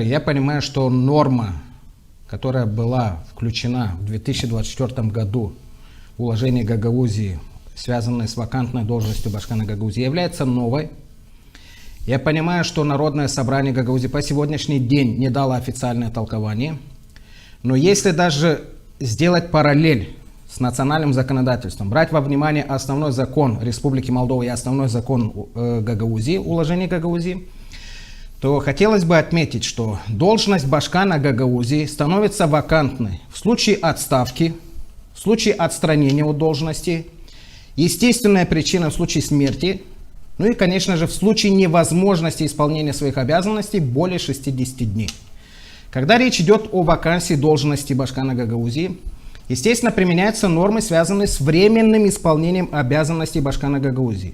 Смотри, я понимаю, что норма, которая была включена в 2024 году в уложение Гагаузии, связанное с вакантной должностью Башкана Гагаузии, является новой. Я понимаю, что Народное собрание Гагаузии по сегодняшний день не дало официальное толкование. Но если даже сделать параллель с национальным законодательством, брать во внимание основной закон Республики Молдова и основной закон Гагаузии, уложение Гагаузии, то хотелось бы отметить, что должность Башкана Гагаузии становится вакантной в случае отставки, в случае отстранения от должности, естественная причина в случае смерти, ну и, конечно же, в случае невозможности исполнения своих обязанностей более 60 дней. Когда речь идет о вакансии должности Башкана Гагаузии, естественно, применяются нормы, связанные с временным исполнением обязанностей Башкана Гагаузии.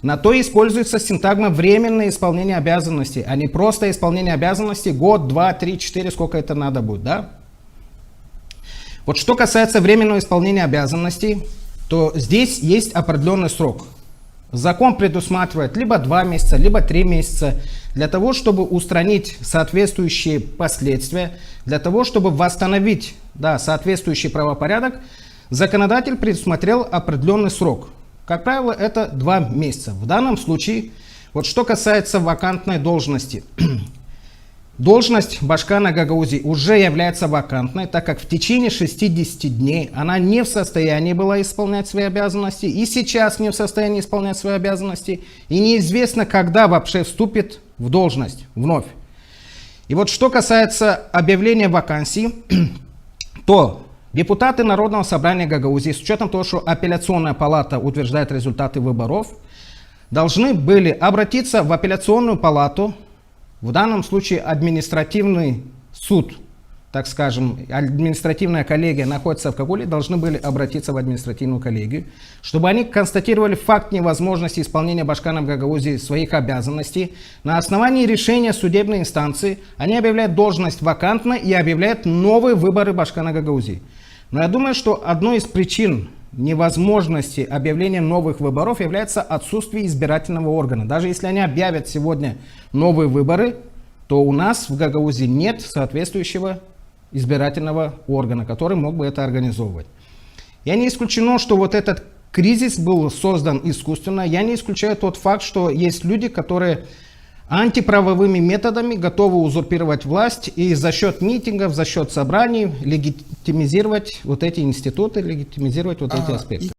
На то используется синтагма «временное исполнение обязанностей», а не просто исполнение обязанностей год, 2, 3, 4, сколько это надо будет, да? Вот что касается временного исполнения обязанностей, то здесь есть определенный срок. Закон предусматривает либо 2 месяца, либо 3 месяца для того, чтобы устранить соответствующие последствия, для того, чтобы восстановить соответствующий правопорядок, законодатель предусмотрел определенный срок. Как правило, это 2 месяца. В данном случае, вот что касается вакантной должности. Должность Башкана Гагаузии уже является вакантной, так как в течение 60 дней она не в состоянии была исполнять свои обязанности, и сейчас не в состоянии исполнять свои обязанности, и неизвестно, когда вообще вступит в должность вновь. И вот что касается объявления вакансии, то депутаты Народного собрания Гагаузии, с учетом того, что апелляционная палата утверждает результаты выборов, должны были обратиться в апелляционную палату. В данном случае административный суд, так скажем, административная коллегия находится в Кабуле, должны были обратиться в административную коллегию, чтобы они констатировали факт невозможности исполнения Башканом Гагаузии своих обязанностей. На основании решения судебной инстанции они объявляют должность вакантной и объявляют новые выборы Башкана Гагаузии. Но я думаю, что одной из причин невозможности объявления новых выборов является отсутствие избирательного органа. Даже если они объявят сегодня новые выборы, то у нас в Гагаузии нет соответствующего избирательного органа, который мог бы это организовывать. Я не исключено, что вот этот кризис был создан искусственно. Я не исключаю тот факт, что есть люди, которые антиправовыми методами готовы узурпировать власть и за счет митингов, за счет собраний легитимизировать вот эти институты, легитимизировать вот эти аспекты.